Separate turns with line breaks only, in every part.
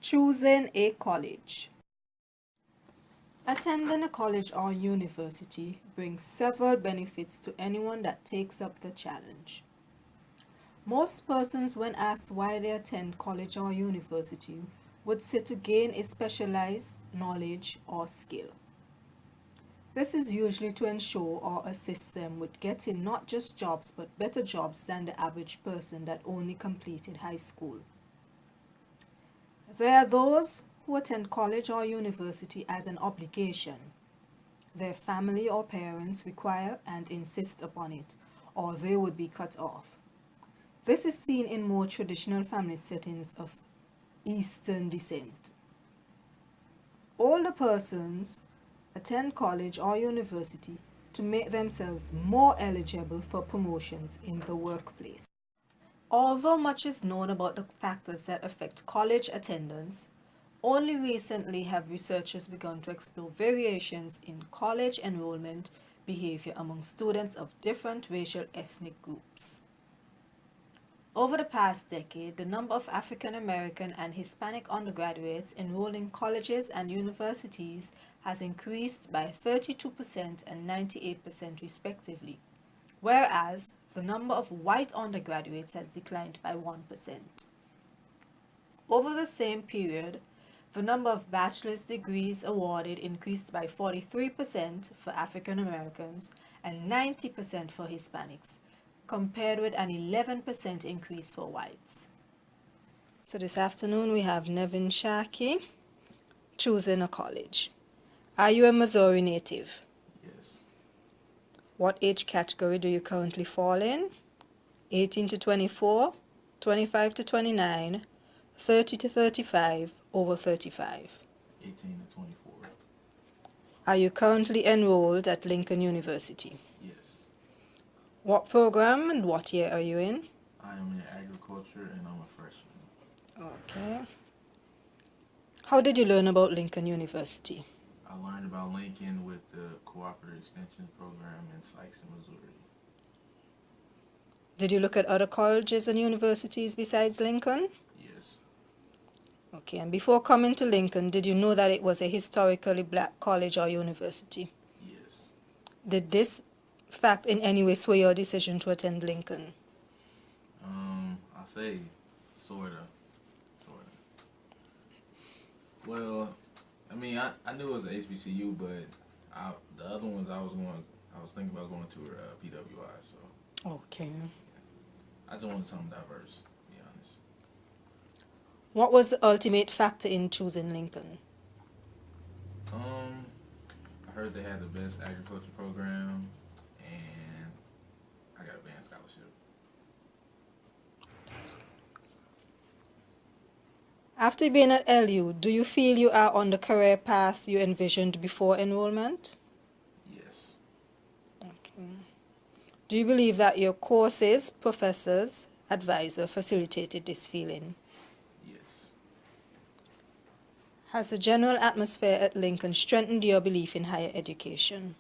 Choosing a college. Attending a college or university brings several benefits to anyone that takes up the challenge. Most persons, when asked why they attend college or university, would say to gain a specialized knowledge or skill. This is usually to ensure or assist them with getting not just jobs but better jobs than the average person that only completed high school. There are those who attend college or university as an obligation. Their family or parents require and insist upon it, or they would be cut off. This is seen in more traditional family settings of Eastern descent. Older persons attend college or university to make themselves more eligible for promotions in the workplace. Although much is known about the factors that affect college attendance, only recently have researchers begun to explore variations in college enrollment behavior among students of different racial ethnic groups. Over the past decade, the number of African American and Hispanic undergraduates enrolled in colleges and universities has increased by 32% and 98% respectively, whereas the number of white undergraduates has declined by 1%. Over the same period, the number of bachelor's degrees awarded increased by 43% for African Americans and 90% for Hispanics, compared with an 11% increase for whites. So this afternoon we have Nevin Shaki choosing a college. Are you a Missouri native?
Yes.
What age category do you currently fall in? 18 to 24, 25 to 29, 30 to 35, over 35.
18 to 24.
Are you currently enrolled at Lincoln University?
Yes.
What program and what year are you in?
I am in agriculture and I'm a freshman.
Okay. How did you learn about Lincoln University?
I learned about Lincoln with the Cooperative Extension Program in Sikeston, Missouri.
Did you look at other colleges and universities besides Lincoln?
Yes.
Okay, and before coming to Lincoln, did you know that it was a historically black college or university?
Yes.
Did this fact in any way sway your decision to attend Lincoln?
I say sorta. Well, I mean, I knew it was a HBCU, but the other ones I was thinking about going to PWI. So
Okay.
I just wanted something diverse, to be honest.
What was the ultimate factor in choosing Lincoln?
I heard they had the best agriculture program, and I got a band scholarship.
After being at LU, do you feel you are on the career path you envisioned before enrollment?
Yes.
Okay. Do you believe that your courses, professors, advisor facilitated this feeling?
Yes.
Has the general atmosphere at Lincoln strengthened your belief in higher education?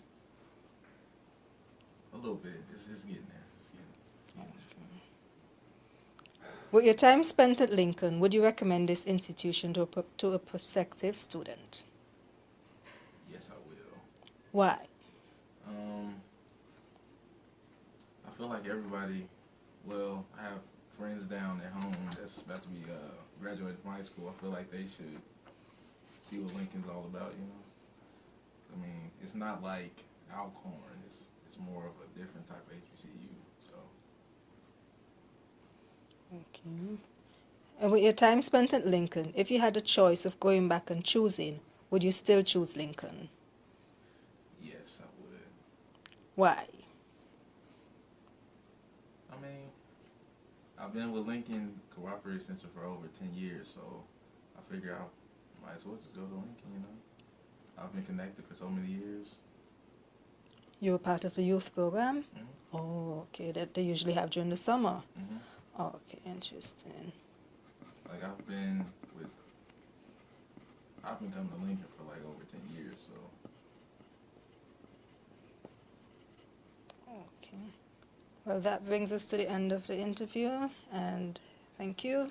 A little bit. It's getting there. It's getting there.
With your time spent at Lincoln, would you recommend this institution to a prospective student?
Yes, I will.
Why?
I feel like everybody, well, I have friends down at home that's about to be graduating from high school. I feel like they should see what Lincoln's all about, you know? I mean, it's not like Alcorn. It's more of a different type of HBCU, so.
Okay. And with your time spent at Lincoln, if you had a choice of going back and choosing, would you still choose Lincoln?
Yes, I would.
Why?
I mean, I've been with Lincoln Cooperative Extension for over 10 years, so I figure I might as well just go to Lincoln, you know? I've been connected for so many years.
You were part of the youth program?
Mm-hmm.
Oh, okay, that they usually have during the summer.
Mm-hmm.
Okay, interesting.
Like I've been coming to Lincoln for like over 10 years, so.
Okay. Well, that brings us to the end of the interview, and thank you.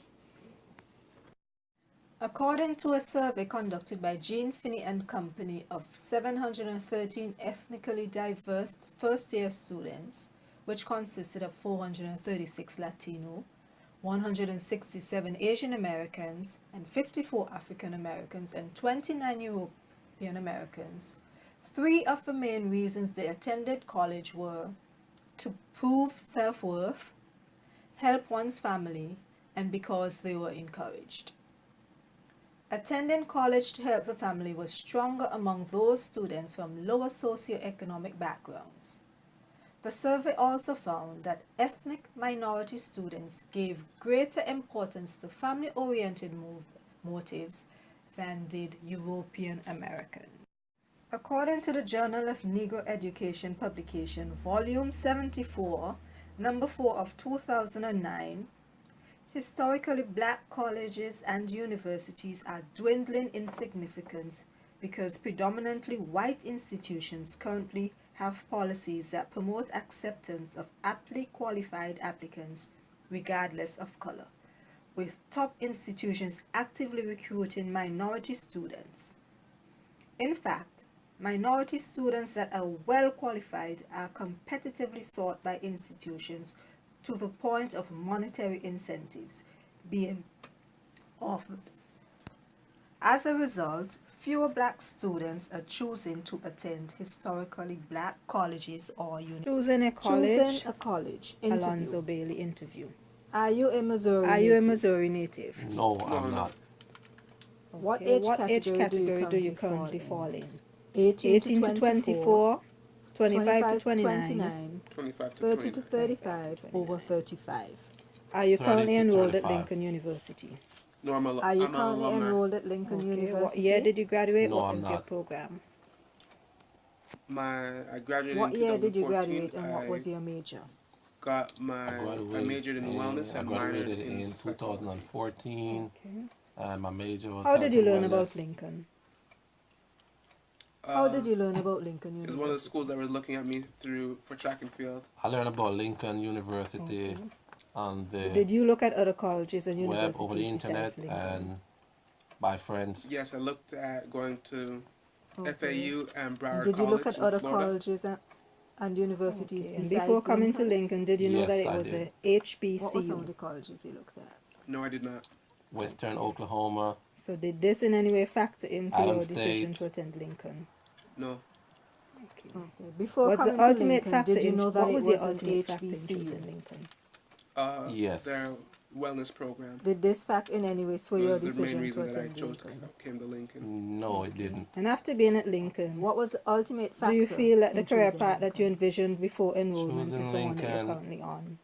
According to a survey conducted by Gene Finney and Company of 713 ethnically diverse first-year students, which consisted of 436 Latino, 167 Asian Americans, and 54 African Americans, and 29 European Americans, three of the main reasons they attended college were to prove self-worth, help one's family, and because they were encouraged. Attending college to help the family was stronger among those students from lower socioeconomic backgrounds. The survey also found that ethnic minority students gave greater importance to family-oriented motives than did European Americans. According to the Journal of Negro Education publication, Volume 74, Number 4 of 2009, historically black colleges and universities are dwindling in significance because predominantly white institutions currently have policies that promote acceptance of aptly qualified applicants regardless of color, with top institutions actively recruiting minority students. In fact, minority students that are well qualified are competitively sought by institutions to the point of monetary incentives being offered. As a result, fewer black students are choosing to attend historically black colleges or universities. Choosing a college. Alonzo Bailey interview. Are you a Missouri native?
No,
No,
I'm
I'm
not.
not.
What age category do you currently fall in? 18 to 24, 25 to 29,
25 to
30 to
29.
35, over 35.
Are you currently enrolled at Lincoln
University?
No, I'm
Are you
I'm an
currently
alumni.
enrolled at Lincoln University?
What year did you graduate?
No,
What
I'm
was your
not.
program?
I graduated
What
in
year did you
2014.
graduate and what was your major?
I majored in wellness
I
and minored
graduated
in
in
psychology.
2014,
Okay.
and my major was
How
health
did you
and
learn about
wellness.
Lincoln?
How did you learn about Lincoln
It was
University?
one of the schools that were looking at me for track and field.
I learned about Lincoln University
Okay.
on the
Did you look at other colleges and
web, over the
universities
internet,
besides Lincoln?
and by friends.
Yes, I looked at going to
Okay.
FAU and Broward
Did you
College
look at
in
other
Florida.
colleges and universities
Okay. And
besides
before coming to
Lincoln?
Lincoln, did you know
Yes,
that it
I
was
did.
a
What were some of
HBCU?
the colleges you looked at?
No, I did not.
Western Oklahoma,
So did this in any way factor into
Adams
your decision
State.
to attend Lincoln?
No.
Okay.
Okay. Before
Was the
coming to
ultimate
Lincoln,
factor
did you
in
know that
what
it
was your
was an
ultimate factor in choosing
HBCU?
Lincoln?
Yes.
Their wellness program
Did this fact in any way sway your
was the main
decision to
reason that I
attend
chose to
Lincoln?
came to Lincoln.
No, it didn't.
And after being at Lincoln,
What was the ultimate factor
do you feel that the
in
career
choosing
path that you
Lincoln?
envisioned before enrollment is
Choosing
the one that you're
Lincoln,
currently on?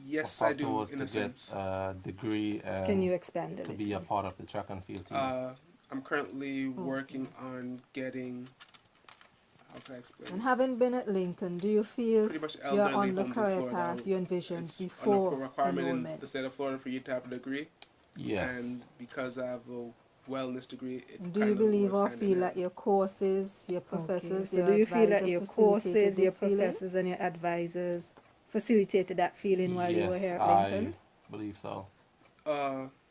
Yes,
my
I
factor
do,
was
in
to
a
get
sense.
a degree
Can you
and
expand a
to be a
little?
part of the track and field team.
I'm currently working on getting, how can I explain?
And having been at Lincoln, do you feel
Pretty much
you're
elderly
on the
homes in
career
Florida.
path you envisioned
It's a
before
requirement in
enrollment?
the state of Florida for you to have a degree.
Yes.
And because I have a wellness degree, it
And do you
kind of
believe
works
or
hand in
feel
hand.
that your courses, your
Okay,
professors,
so
your
do you feel that
advisor
your
facilitated
courses, your
this feeling?
professors, and your advisors facilitated that feeling while you were
Yes,
here at
I
Lincoln?
believe so.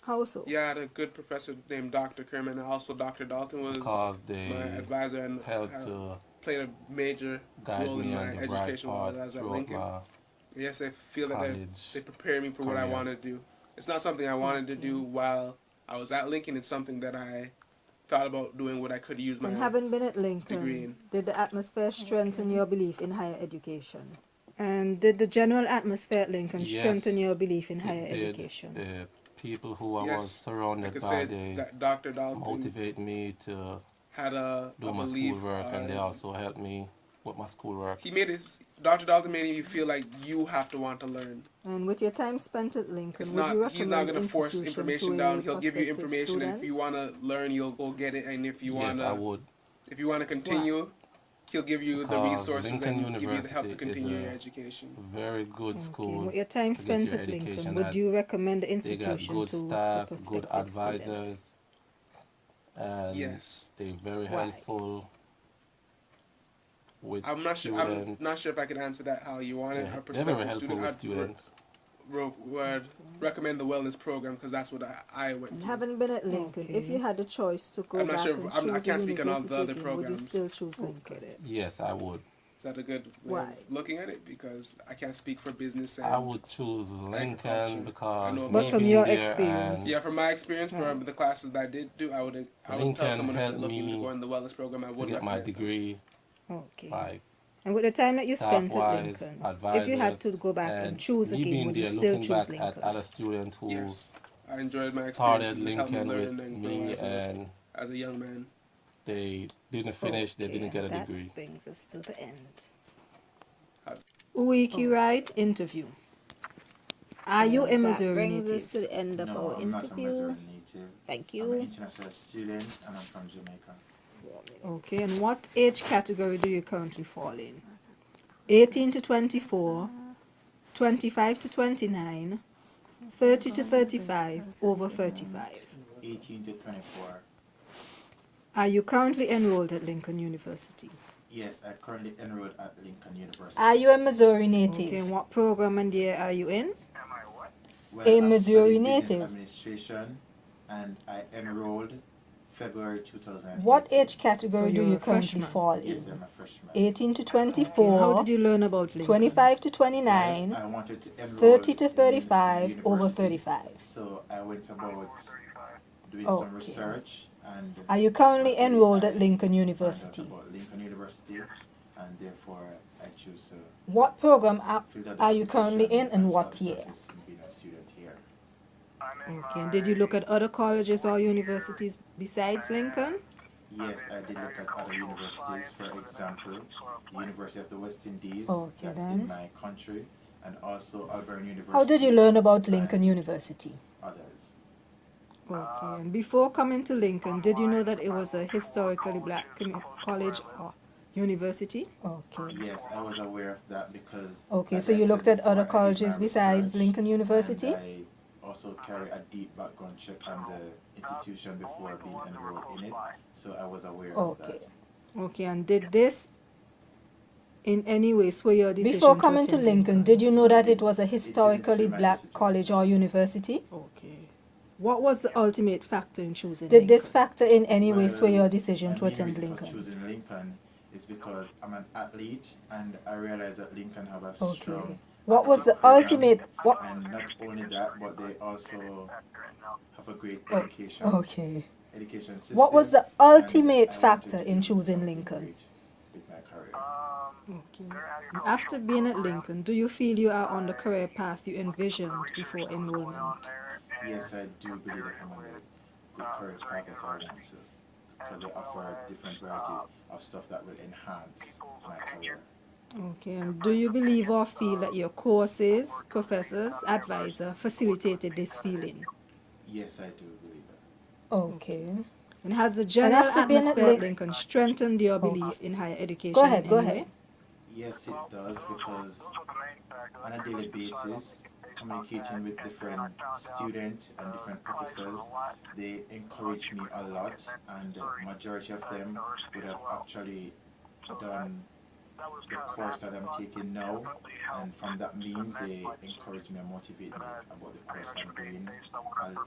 How so?
Yeah, I had a good professor named Dr. Kerman, and also Dr. Dalton was
Because
my
they
advisor and
helped to
played a major
guide
role in
me
my
on the right
education while
path
I was at
throughout
Lincoln.
my
Yes, I feel that
college
they prepared me for what I
career.
wanted to do. It's not something I wanted to do while I was at Lincoln. It's something that I thought about doing what I could use my
And having been at
degree
Lincoln,
in.
did the atmosphere strengthen your belief in higher education?
And did the general atmosphere at Lincoln
Yes,
strengthen your belief in
it
higher
did.
education?
The people who I was
Yes, I
surrounded
could
by,
say
they
that Dr. Dalton
motivate me to
had a
do my
belief.
schoolwork, and they also helped me with my schoolwork.
He made it. Dr. Dalton made you feel like you have to want to learn.
And with your time spent at Lincoln,
It's
would
not.
you
He's not
recommend
going to force
institution
information
to
down.
a
He'll give you
prospective
information, and if you
student?
want to learn, you'll go get it. And if you
Yes,
want
I
to,
would.
if you want to continue, he'll give you the
Because
resources
Lincoln
and give you the help to
University is
continue
a
your education.
Very good
Okay,
school.
with your time
to get
spent
your
at
education
Lincoln, would
at.
you recommend the
They got
institution
good
to a
staff, good
prospective student?
advisors, and
Yes.
they're very
Why?
helpful with
I'm not sure. I'm
students.
not sure if I can answer that how you want it.
Yeah,
A
they're very
prospective
helpful
student.
with students.
would recommend the wellness program because that's what I went
And
to.
haven't been at Lincoln. If you had the choice to go
I'm not
back
sure
and
if-
choose
I
a
can't speak on all the
university
other
again, would you
programs.
still choose Lincoln?
Yes, I would.
Is that a good way
Why?
of looking at it? Because I can't speak for business and
I would choose
agriculture.
Lincoln
I
because
know
But
me
from
being
your
there
experience-
and
yeah, from my experience, from the classes that I did do, I would tell
Lincoln
someone if they're
helped
looking to
me
go in the wellness program, I
to
would
get my
recommend them.
degree,
Okay.
like
And with the time that you spent at
staff-wise,
Lincoln, if
advisors,
you had to go back and choose
me
again,
being
would you
there,
still
looking
choose
back at
Lincoln?
other students who
Yes, I enjoyed my
started
experiences. It helped me
Lincoln with
learn and grow
me,
as
and
a young man.
they didn't finish, they
Okay,
didn't get a
that
degree.
brings us to the end.
Uwiki Wright interview. Are you a Missouri
brings
native?
us to the end of
No,
our
I'm not a
interview.
Missouri native.
Thank
I'm an
you.
international student and I'm from Jamaica.
Okay, and what age category do you currently fall in? 18 to 24, 25 to 29, 30 to 35, over 35.
18 to 24.
Are you currently enrolled at Lincoln University?
Yes, I currently enrolled at Lincoln University.
Are you a Missouri native? Okay, and what program and year are you in?
Well,
a
I've
Missouri
studied business
native?
Administration and I enrolled February 2008.
What age category
So
do
you're
you
a
currently
freshman?
fall in?
Yes, I'm a freshman.
18 to
Okay,
24,
how did you learn about Lincoln?
25 to 29,
I wanted to enroll
30 to
in
35, over
university.
35.
So I went about doing
Okay.
some research and
Are you currently
luckily
enrolled
I
at Lincoln
found out
University?
about Lincoln University and therefore I choose to
What program
fill out the
are you currently in
application
and what
start the
year?
process in being a student here.
Okay, and did you look at other colleges or universities besides Lincoln?
Yes, I did look at other universities, for example, the University of the West Indies,
Okay,
that's
then.
in my country, and also Auburn University.
How did you learn about
and
Lincoln University?
Others.
Okay, and before coming to Lincoln, did you know that it was a historically black college or university?
Okay.
Yes, I was aware of that because.
Okay,
as
so
I
you
said
looked at
before,
other
I did
colleges
my
besides
research,
Lincoln University?
And I also carry a deep background check on the institution before being enrolled in it, so I was aware of that.
Okay.
Okay, and did this in any way sway your decision
Before coming to
attend
Lincoln, did you know that it was a historically black college or university?
Okay. What was the ultimate factor in choosing
Did
Lincoln?
this factor in any way sway your decision
my
to
main
attend
reason for
Lincoln?
choosing Lincoln is because I'm an athlete and I realize that Lincoln have a
Okay.
strong.
What was the
program,
ultimate? What?
And not only that, but they also have a great
Oh,
education.
okay.
Education system.
What was the
and
ultimate
I wanted
factor
to
in
do
choosing
something
Lincoln?
great with my career.
Okay. And after being at Lincoln, do you feel you are on the career path you envisioned before enrollment?
Yes, I do believe that I'm on the good career path that I want to. Because they offer a different variety of stuff that will enhance my career.
Okay, and do you believe or feel that your courses, professors, advisor facilitated this feeling?
Yes, I do believe that.
Okay.
And has the general
after being at
atmosphere at
Lin-
Lincoln strengthened your
Okay.
belief in higher education?
Go ahead,
in
go
any way?
ahead.
Yes, it does because on a daily basis, communicating with different students and different professors, they encourage me a lot, and the majority of them would have actually done the course that I'm taking now, and from that means they encourage me and motivate me about the course I'm doing,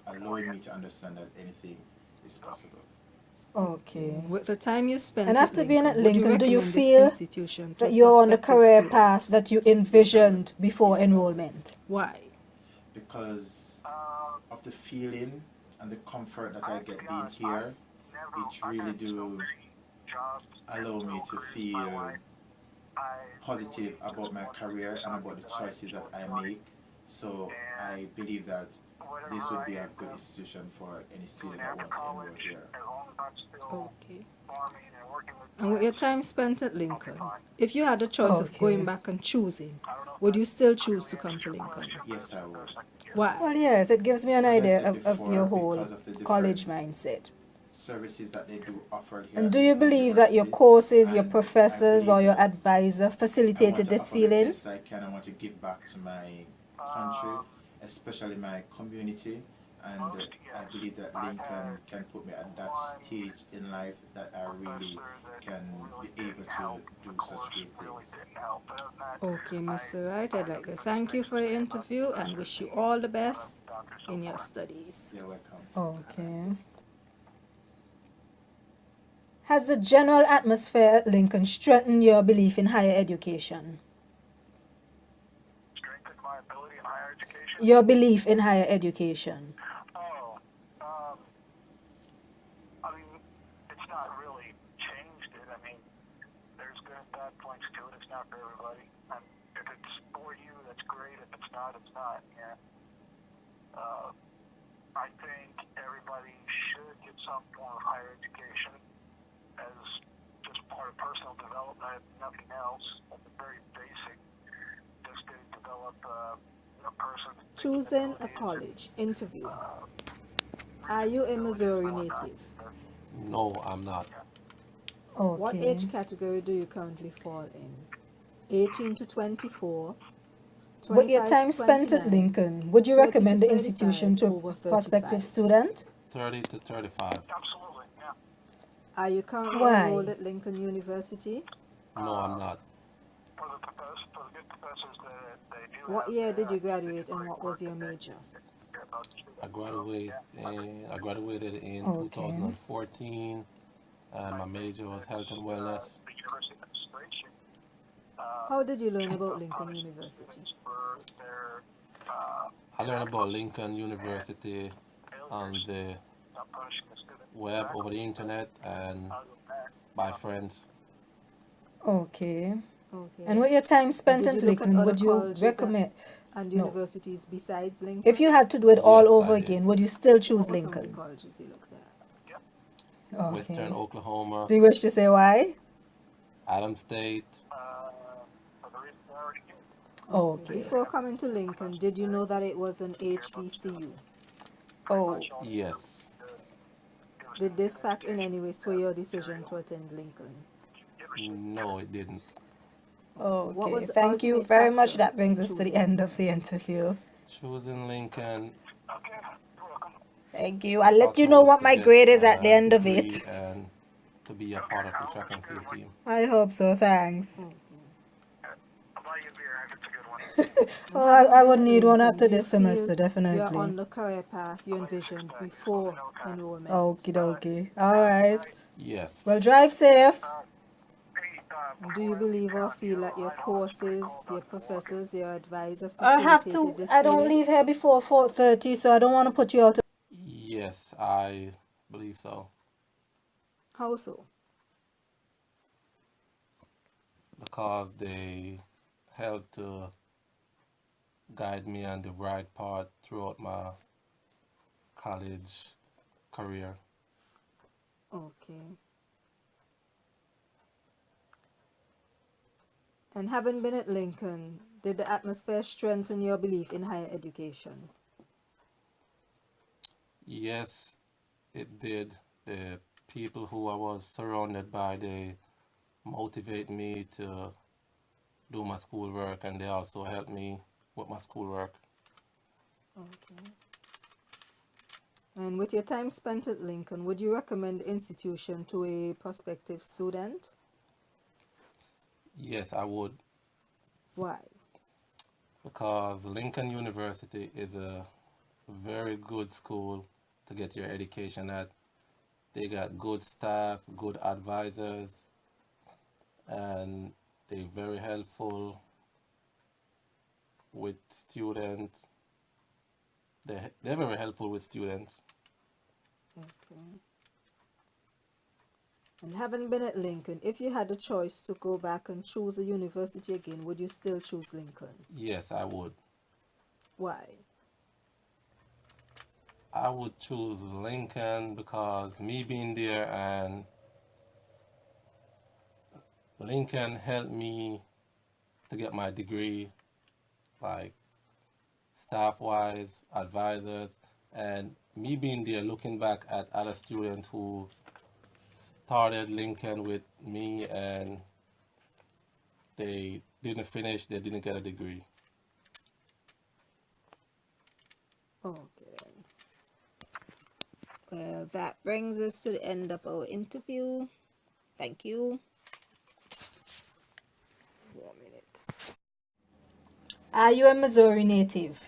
allowing me to understand that anything is possible.
Okay.
With the time you spent
And
at
after being at
would you
Lincoln, do you
recommend this
feel
institution to
that you're on the
prospective
career
students?
path that you envisioned before enrollment?
Why?
Because of the feeling and the comfort that I get being here, it really do allow me to feel positive about my career and about the choices that I make. So I believe that this would be a good institution for any student that wants to enroll here.
Okay. And with your time spent at Lincoln, if you had the choice of
Okay.
going back and choosing, would you still choose to come to Lincoln?
Yes, I would.
Why?
Well, yes, it gives me an
As I
idea
said
of your
before,
whole
because of the different
college mindset.
services that they do offer here.
And
at
do you
Lincoln
believe that your
University,
courses, your
and I
professors, or
believe
your
that
advisor
I want
facilitated
to
this
offer the
feeling?
best I can. I want to give back to my country, especially my community, and I believe that Lincoln can put me at that stage in life that I really can be able to do such great things.
Okay, Mr. Wright, I'd like to thank you for your interview and wish you all the best in your studies.
You're welcome.
Okay. Has the general atmosphere at Lincoln strengthened your belief in higher education?
Strengthened my ability in higher education.
Your belief in higher education.
Oh, I mean, it's not really changed it. I mean, there's good and bad points to it. It's not for everybody. And if it's for you, that's great. If it's not, it's not. Yeah. I think everybody should get some form of higher education as just part of personal development, nothing else. It's very basic, just to develop a person.
Choosing a college. Interview. Are you a Missouri native?
No, I'm not.
Okay.
What age category do you currently fall in? 18 to 24,
With your
25
time
to
spent at
29,
Lincoln, would you
30 to
recommend the
35,
institution to
over
a prospective
35.
student?
30 to 35.
Absolutely, yeah.
Are you currently
Why?
enrolled at Lincoln University?
No, I'm not.
For the good professors that they do
What
have
year
there,
did you
I think it's
graduate and
great
what was
work
your
that they
major?
do about the students.
I graduated in
Okay.
2014, and my major was health and wellness.
The University Administration
How did you learn about Lincoln University?
for their
I learned about Lincoln University on the
not punishing the students.
web, over the internet, and
Other than that,
by friends.
Okay.
Okay.
And with your time spent
Did
at
you look at
Lincoln,
other
would you
colleges
recommend?
and
No.
universities besides Lincoln?
If you had to do it all
Yes,
over
I did.
again, would you still choose
What were some of the
Lincoln?
colleges you looked at?
Western
Okay.
Oklahoma,
Do you wish to say why?
Adams State.
for the reasons I already gave.
Okay.
Before coming to Lincoln, did you know that it was an HBCU?
Oh.
Yes.
Did this fact in any way sway your decision to attend Lincoln?
No, it didn't.
What
Okay.
was the
Thank you
ultimate
very much.
factor
That brings
in
us to the
choosing
end of
Lincoln?
the interview.
Choosing Lincoln.
Okay, you're welcome.
Thank you. I'll let
also
you know
was
what
to
my
get
grade is at the
a
end of
degree
it.
and to be a part of the track and field team.
I hope so. Thanks.
Okay.
I'll buy you a beer if it's a good one.
Oh, I would
At
need one
Lincoln,
after
do you
this semester,
feel
definitely.
You're on the career path you envisioned before enrollment.
Okie dokie. All right.
Yes.
Well, drive safe.
Hey,
Do you believe or feel that your courses, your professors, your advisor
I have
facilitated
to.
this
I
for
don't
you?
leave here before 4:30, so I don't want to put you out.
Yes, I believe so.
How so?
Because they helped to guide me on the right path throughout my college career.
Okay. And having been at Lincoln, did the atmosphere strengthen your belief in higher education?
Yes, it did. The people who I was surrounded by, they motivate me to do my schoolwork, and they also help me with my schoolwork.
Okay. And with your time spent at Lincoln, would you recommend the institution to a prospective student?
Yes, I would,
Why?
because Lincoln University is a very good school to get your education at. They got good staff, good advisors, and they're very helpful with students. They're very helpful with students.
Okay. And having been at Lincoln, if you had a choice to go back and choose a university again, would you still choose Lincoln?
Yes, I would.
Why?
I would choose Lincoln because me being there, and Lincoln helped me to get my degree, like staff-wise, advisors, and me being there, looking back at other students who started Lincoln with me and they didn't finish, they didn't get a degree.
Okay then.
Well, that brings us to the end of our interview. Thank you. 4 minutes.
Are you a Missouri native?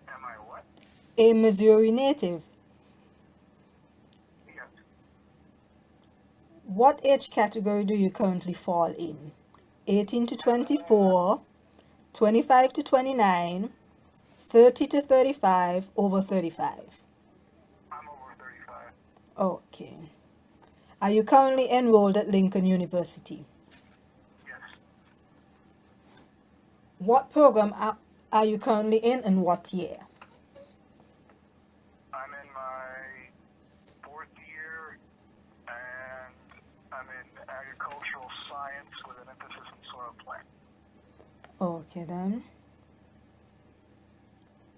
Am I what?
A Missouri native.
Yes.
What age category do you currently fall in? 18 to 24, 25 to 29, 30 to 35, over 35.
I'm over 35.
Okay. Are you currently enrolled at Lincoln University?
Yes.
What program are you currently in and what year?
I'm in my 4th year, and I'm in agricultural science with an emphasis in soil plant.
Okay then.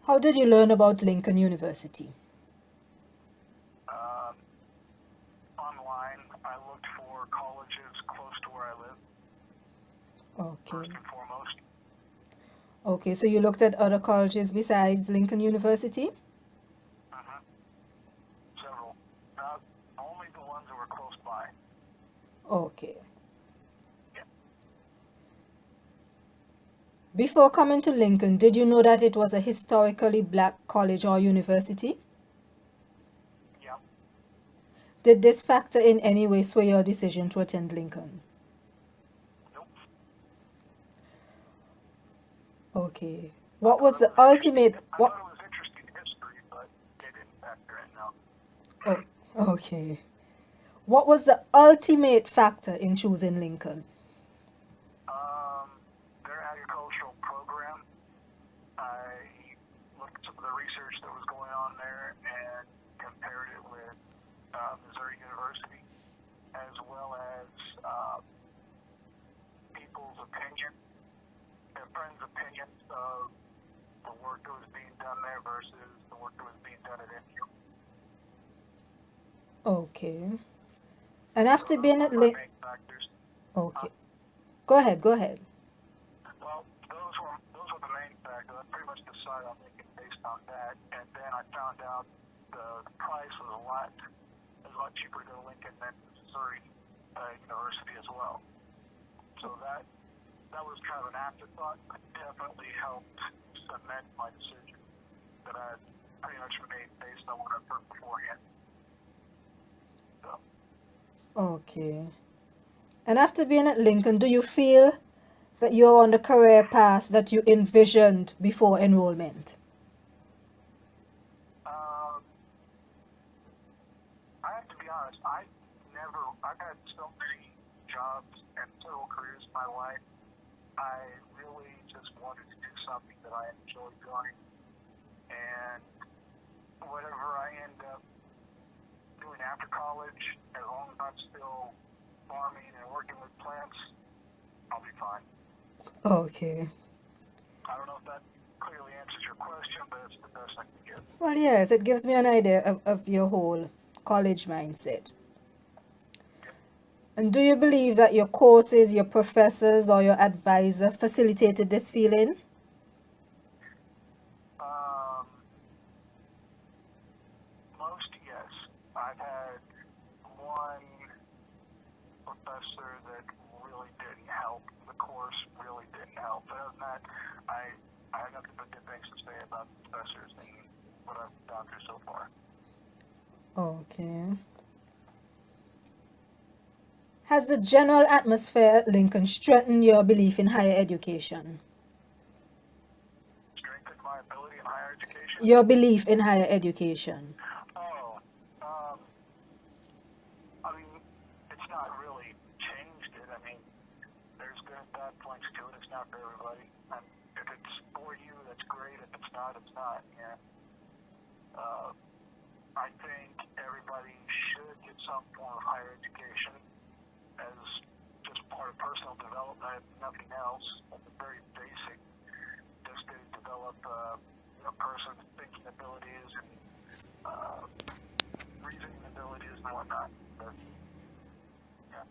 How did you learn about Lincoln University?
Online, I looked for colleges close to where I live,
Okay.
first and foremost.
Okay, so you looked at other colleges besides Lincoln University?
Several. Not only the ones that were close by.
Okay.
Yeah.
Before coming to Lincoln, did you know that it was a historically black college or university?
Yeah.
Did this factor in any way sway your decision to attend Lincoln?
Nope.
Okay. What was the ultimate...
I
What?
thought it was interesting history, but it didn't factor in, no.
Oh, okay. What was the ultimate factor in choosing Lincoln?
Their agricultural program, I looked at some of the research that was going on there and compared it with Missouri University, as well as people's opinion, their friends' opinions of the work that was being done there versus the work that was being done at NU.
Okay. And after being at
Those were my
Lincoln...
main factors.
Okay. Go ahead, go ahead.
Well, those were the main factors. I pretty much decided on Lincoln based on that, and then I found out the price was a lot cheaper to go to Lincoln than Missouri University as well. So that was kind of an afterthought, but definitely helped cement my decision that I pretty much made based on what I've heard beforehand. So.
Okay. And after being at Lincoln, do you feel that you're on the career path that you envisioned before enrollment?
I have to be honest, I've had so many jobs and several careers in my life. I really just wanted to do something that I enjoy doing. And whatever I end up doing after college, as long as I'm still farming and working with plants, I'll be fine.
Okay.
I don't know if that clearly answers your question, but it's the best I can give.
Well, yes, it gives me an idea of your whole college mindset. And do you believe that your courses, your professors, or your advisor facilitated this feeling?
Most, yes. I've had one professor that really didn't help. The course really didn't help. But other than that, I have nothing but good things to say about the professors and what I've gone through so far.
Okay. Has the general atmosphere at Lincoln strengthened your belief in higher education?
Strengthened my ability in higher education?
Your belief in higher education?
Oh, I mean, it's not really changed it. I mean, there's good and bad points to it. It's not for everybody. And if it's for you, that's great. If it's not, it's not. Yeah. I think everybody should get some form of higher education as just part of personal development, nothing else. It's very basic, just to develop a person's thinking abilities and reasoning abilities and whatnot. But, yeah.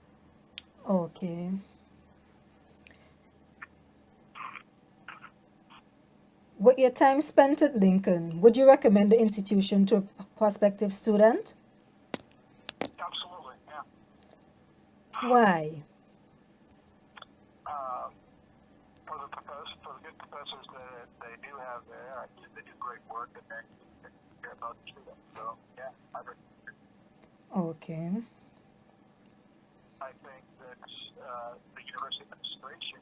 Okay. With
your time spent at Lincoln, would you recommend the institution to a prospective student?
Absolutely, yeah.
Why?
Um, for the good professors that they do have there, I think they do great work and they care about the students. So yeah,
Okay.
I think that the university administration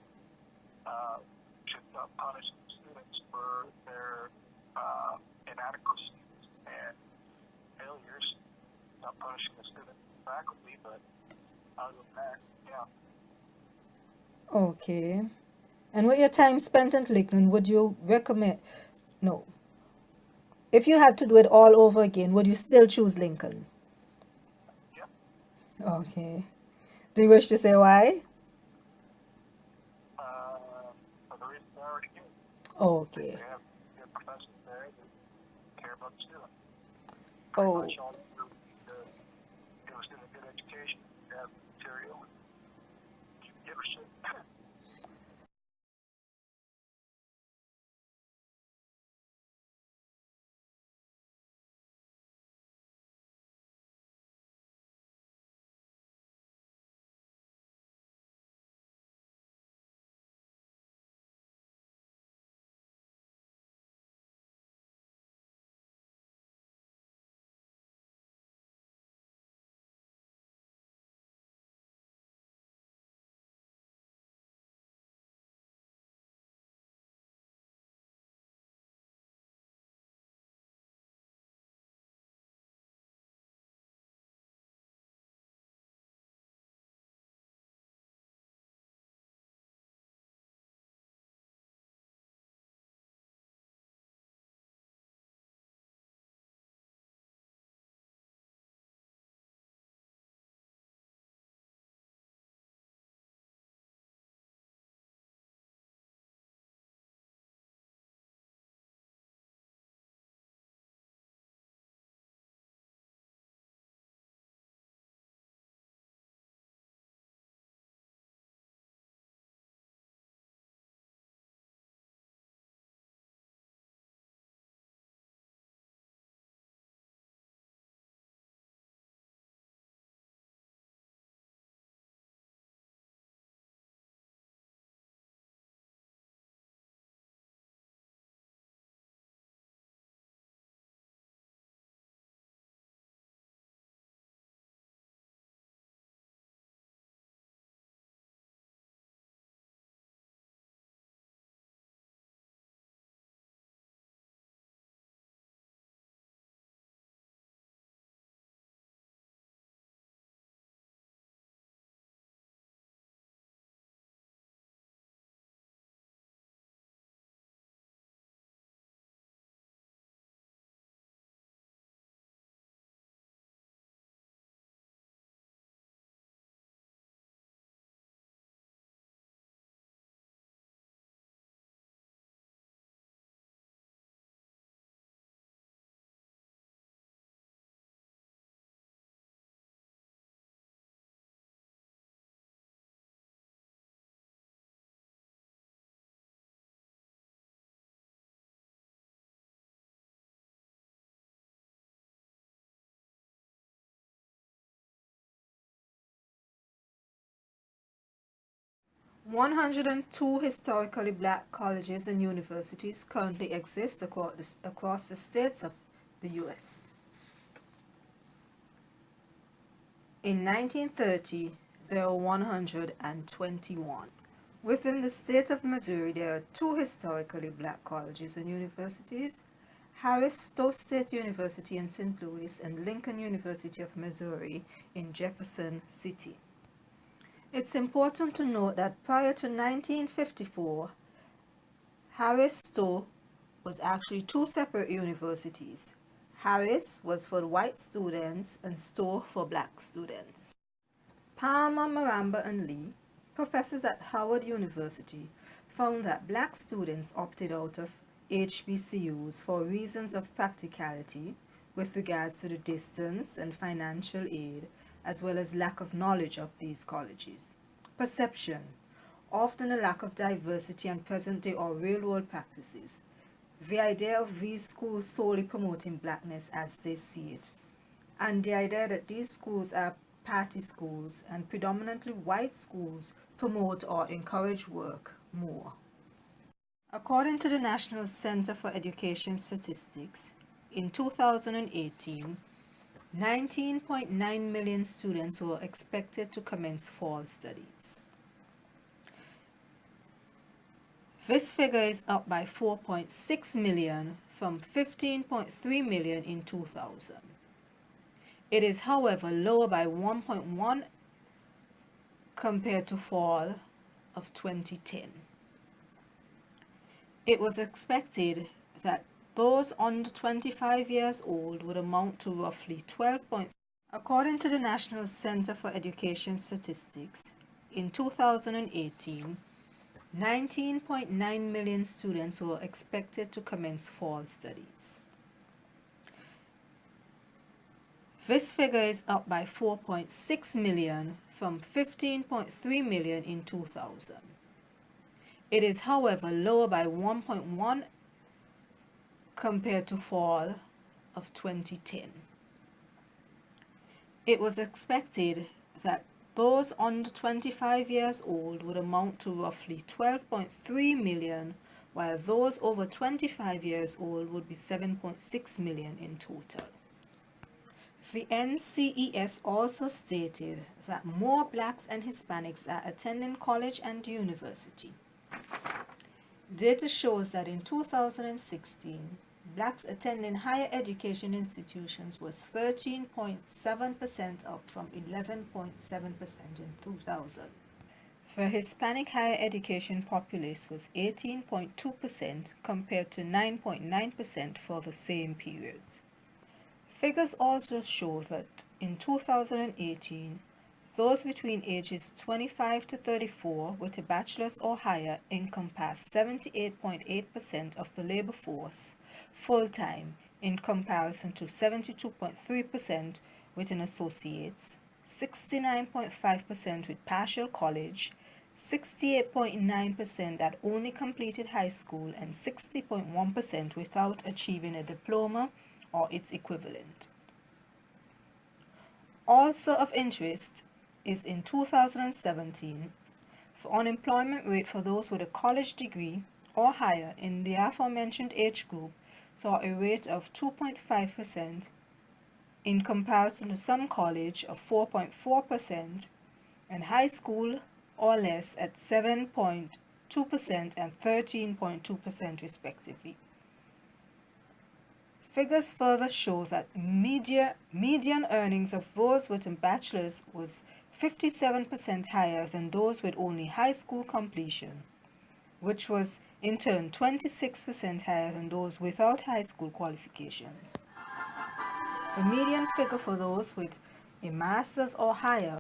should not punish the students for their inadequacies and failures. Not punishing the students and faculty, but other than that, yeah.
Okay. And with your time spent at Lincoln, would you recommend? No. If you had to do it all over again, would you still choose Lincoln?
Yeah.
Okay. Do you wish to say why?
For the reasons I already gave.
Okay.
They have good professors there that care about the student.
Oh.
Pretty much all they do is give a student a good education, have material, and give a shit.
One hundred and two historically black colleges and universities currently exist across the states of the U.S. In 1930, there were 121. Within the state of Missouri, there are two historically black colleges and universities, Harris-Stowe State University in St. Louis and Lincoln University of Missouri in Jefferson City. It's important to note that prior to 1954, Harris-Stowe was actually two separate universities. Harris was for white students and Stowe for black students. Palmer, Maramba, and Lee, professors at Howard University, found that black students opted out of HBCUs for reasons of practicality with regards to the distance and financial aid, as well as lack of knowledge of these colleges. Perception, often a lack of diversity and present-day or real-world practices. the idea of these schools solely promoting blackness as they see it, and the idea that these schools are party schools and predominantly white schools promote or encourage work more. According to the National Center for Education Statistics, in 2018, 19.9 million students were expected to commence fall studies. This figure is up by 4.6 million from 15.3 million in 2000. It is, however, lower by 1.1 compared to fall of 2010. It was expected that those under 25 years old would amount to roughly 12. According to the National Center for Education Statistics, in 2018, 19.9 million students were expected to commence fall studies. This figure is up by 4.6 million from 15.3 million in 2000. It is, however, lower by 1.1 compared to fall of 2010. It was expected that those under 25 years old would amount to roughly 12.3 million, while those over 25 years old would be 7.6 million in total. The NCES also stated that more blacks and Hispanics are attending college and university. Data shows that in 2016, blacks attending higher education institutions was 13.7% up from 11.7% in 2000. The Hispanic higher education populace was 18.2% compared to 9.9% for the same periods. Figures also show that in 2018, those between ages 25 to 34 with a bachelor's or higher encompassed 78.8% of the labor force full-time in comparison to 72.3% with an associate's, 69.5% with partial college, 68.9% that only completed high school, and 60.1% without achieving a diploma or its equivalent. Also of interest is in 2017, the unemployment rate for those with a college degree or higher in the aforementioned age group saw a rate of 2.5% in comparison to some college of 4.4% and high school or less at 7.2% and 13.2% respectively. Figures further show that median earnings of those with a bachelor's was 57% higher than those with only high school completion, which was in turn 26% higher than those without high school qualifications. The median figure for those with a master's or higher